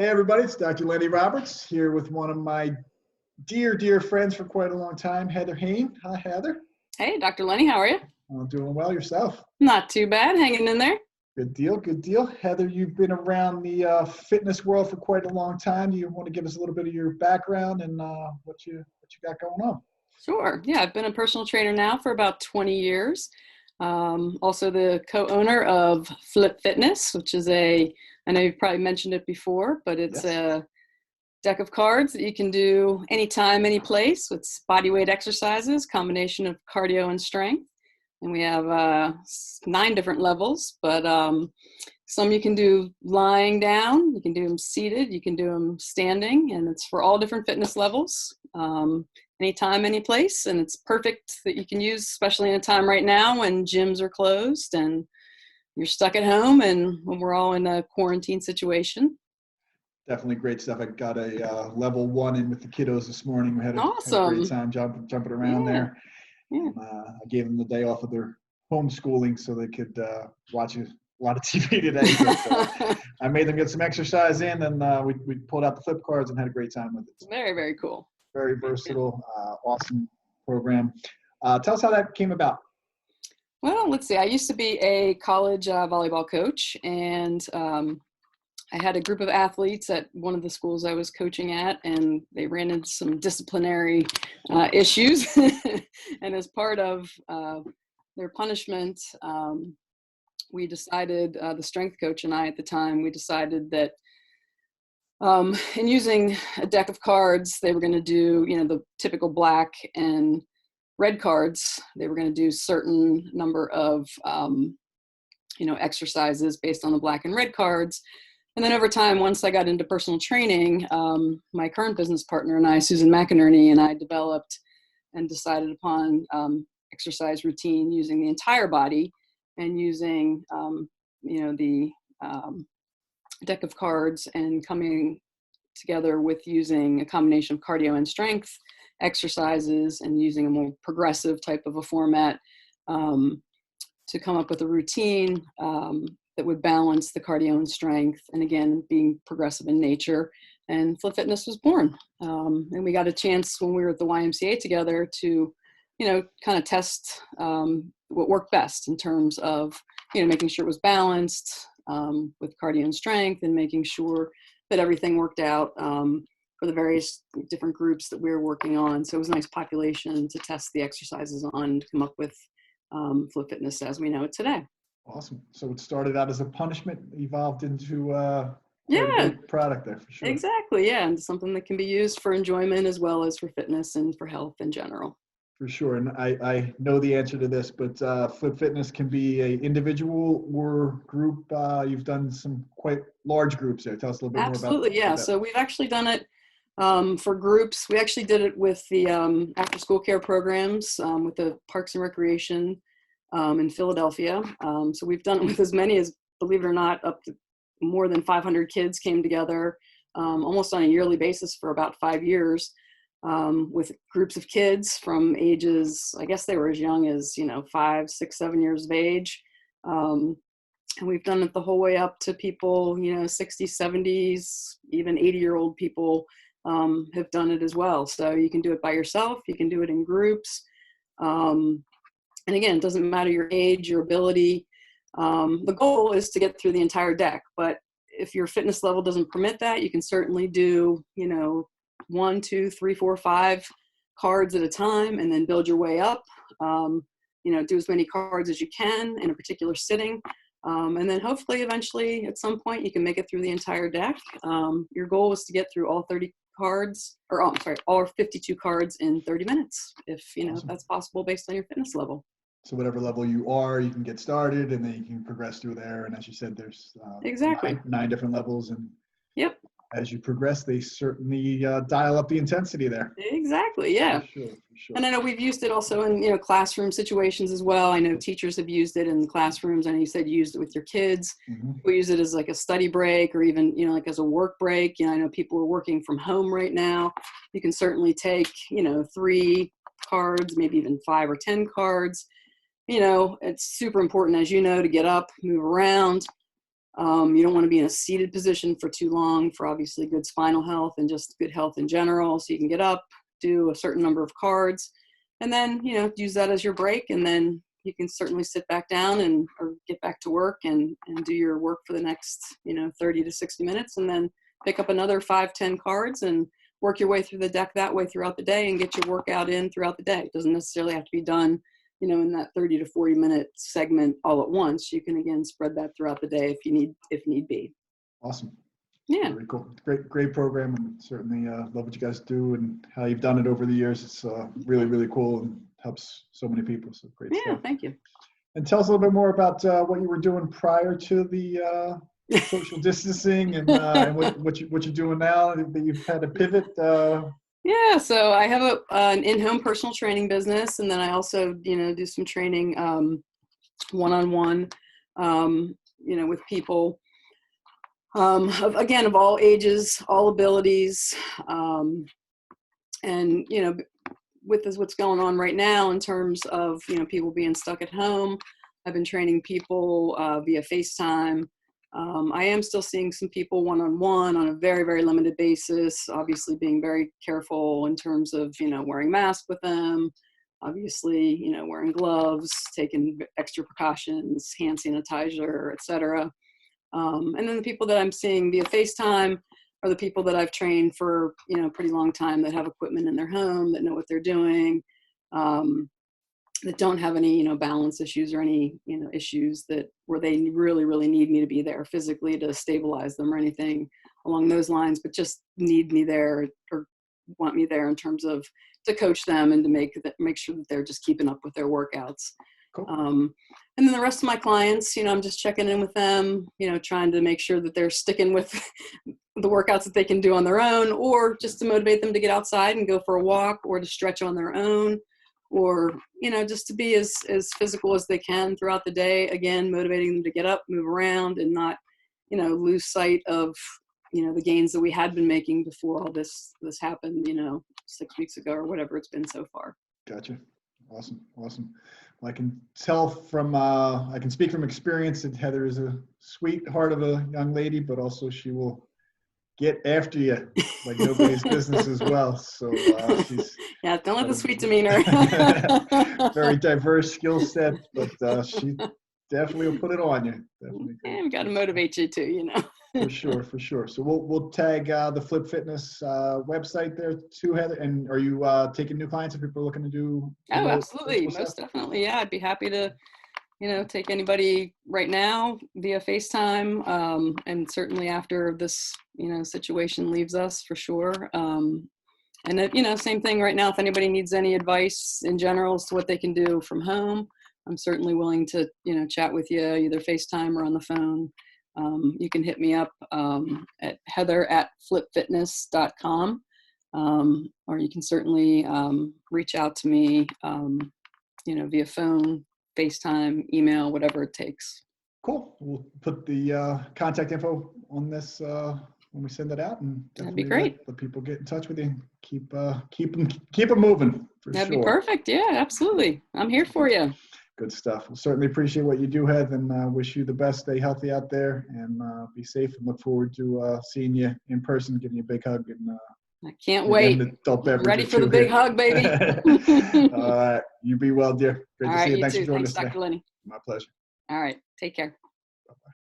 Hey everybody, it's Dr. Lenny Roberts here with one of my dear friends for quite a long time, Heather Hoehn. Hi, Heather. Hey, Dr. Lenny, how are you? I'm doing well. Yourself? Not too bad, hanging in there. Good deal, good deal. Heather, you've been around the fitness world for quite a long time. Do you want to give us a little bit of your background and what you got going on? Sure. Yeah, I've been a personal trainer now for about 20 years. Also the co-owner of Flip Fitness, which is I know you've probably mentioned it before, but it's Yes. a deck of cards that you can do anytime, any place. It's body weight exercises, combination of cardio and strength. And we have 9 different levels, but some you can do lying down, you can do them seated, you can do them standing, and it's for all different fitness levels, anytime, any place. And it's perfect that you can use, especially in a time right now when gyms are closed and you're stuck at home and when we're all in a quarantine situation. Definitely great stuff. I got a level 1 in with the kiddos this morning. We had a great Awesome. time jumping around Yeah. there. Yeah. I gave them the day off of their homeschooling so they could watch a lot of TV today. But, I made them get some exercise in, and we pulled out the flip cards and had a great time with it. Very, very cool. Very versatile, awesome program. Tell us how that came about. Well, let's see. I used to be a college volleyball coach, and I had a group of athletes at one of the schools I was coaching at, and they ran into some disciplinary issues. And as part of their punishment, we decided, the strength coach and I at the time, we decided that in using a deck of cards, they were going to do, the typical black and red cards. They were going to do certain number of, exercises based on the black and red cards. And then over time, once I got into personal training, my current business partner and I, Susan McInerney, and I developed and decided upon exercise routine using the entire body and using, the deck of cards and coming together with using a combination of cardio and strength exercises and using a more progressive type of a format to come up with a routine that would balance the cardio and strength, and again, being progressive in nature. And Flip Fitness was born. And we got a chance when we were at the YMCA together to, kind of test what worked best in terms of, making sure it was balanced with cardio and strength, and making sure that everything worked out for the various different groups that we were working on. So it was a nice population to test the exercises on, to come up with Flip Fitness as we know it today. Awesome. So it started out as a punishment, evolved into Yeah, a great product there for sure. Exactly. Yeah, and something that can be used for enjoyment as well as for fitness and for health in general. For sure. And I know the answer to this, but Flip Fitness can be an individual or group. You've done some quite large groups there. Tell us a little bit more about that. Absolutely. Yeah. So we've actually done it for groups. We actually did it with the after school care programs with the Parks and Recreation in Philadelphia. So we've done it with as many as, believe it or not, up to more than 500 kids came together almost on a yearly basis for about 5 years with groups of kids from ages, I guess they were as young as, 5, 6, 7 years of age. And we've done it the whole way up to people, 60s, 70s, even 80-year-old people have done it as well. So you can do it by yourself. You can do it in groups. And again, it doesn't matter your age, your ability. The goal is to get through the entire deck. But if your fitness level doesn't permit that, you can certainly do, 1, 2, 3, 4, 5 cards at a time, and then build your way up. Do as many cards as you can in a particular sitting. And then hopefully eventually at some point you can make it through the entire deck. Your goal is to get through all 30 cards, or all 52 cards in 30 minutes, if Awesome. that's possible based on your fitness level. So whatever level you are, you can get started, and then you can progress through there. And as you said, there's Exactly. nine different levels, and Yep. as you progress, they certainly dial up the intensity there. Exactly. Yeah. For sure. And I know we've used it also in, classroom situations as well. I know teachers have used it in the classrooms. I know you said you used it with your kids. Mm-hmm. We use it as like a study break, or even, like as a work break. I know people are working from home right now. You can certainly take, 3 cards, maybe even 5 or 10 cards. It's super important, as you know, to get up, move around. You don't want to be in a seated position for too long for obviously good spinal health and just good health in general. So you can get up, do a certain number of cards, and then, use that as your break. And then you can certainly sit back down or get back to work and do your work for the next, 30 to 60 minutes, and then pick up another 5-10 cards and work your way through the deck that way throughout the day and get your workout in throughout the day. It doesn't necessarily have to be done, in that 30 to 40 minute segment all at once. You can, again, spread that throughout the day if need be. Awesome. Yeah. Very cool. Great program, and certainly love what you guys do and how you've done it over the years. It's really, really cool and helps so many people. So great stuff. Yeah, thank you. And tell us a little bit more about what you were doing prior to the social distancing and what you're doing now that you've had to pivot. Yeah, so I have an in-home personal training business, and then I also, do some training one-on-one, with people, of all ages, all abilities, and, with what's going on right now in terms of, people being stuck at home, I've been training people via FaceTime. I am still seeing some people one-on-one on a very, very limited basis, obviously being very careful in terms of, wearing masks with them, obviously, wearing gloves, taking extra precautions, hand sanitizer, etc. And then the people that I'm seeing via FaceTime are the people that I've trained for, a pretty long time, that have equipment in their home, that know what they're doing, that don't have any, balance issues or any, issues where they really, really need me to be there physically to stabilize them or anything along those lines, but just need me there or want me there in terms of to coach them and to make sure that they're just keeping up with their workouts. Cool. And then the rest of my clients, I'm just checking in with them, trying to make sure that they're sticking with the workouts that they can do on their own, or just to motivate them to get outside and go for a walk, or to stretch on their own, or, just to be as physical as they can throughout the day. Again, motivating them to get up, move around, and not, lose sight of, the gains that we had been making before all this happened, 6 weeks ago or whatever it's been so far. Gotcha. Awesome. Well, I can tell I can speak from experience that Heather is a sweetheart of a young lady, but also she will get after you like nobody's business as well. So she's don't let the sweet demeanor. Very diverse skill set, but she definitely will put it on you. Definitely. And got to motivate you too, For sure. So we'll tag the Flip Fitness website there too, Heather. And are you taking new clients if people are looking to do? Oh, absolutely, most definitely. Yeah, I'd be happy to, take anybody right now via FaceTime, and certainly after this, situation leaves us, for sure. And same thing right now. If anybody needs any advice in general as to what they can do from home, I'm certainly willing to, chat with you either FaceTime or on the phone. You can hit me up at heather@flipfitness.com, or you can certainly reach out to me, via phone, FaceTime, email, whatever it takes. Cool. We'll put the contact info on this when we send that out, and that'd be great. Let people get in touch with you. Keep them moving. That'd be perfect. Yeah, absolutely. I'm here for you. Good stuff. We'll certainly appreciate what you do, Heather, and wish you the best. Stay healthy out there, and be safe, and look forward to seeing you in person, giving you a big hug. And I can't wait. Ready for the big hug, baby. All right. You be well, dear. Great to see you. Thanks for joining us today. Dr. Lenny. My pleasure. All right. Take care.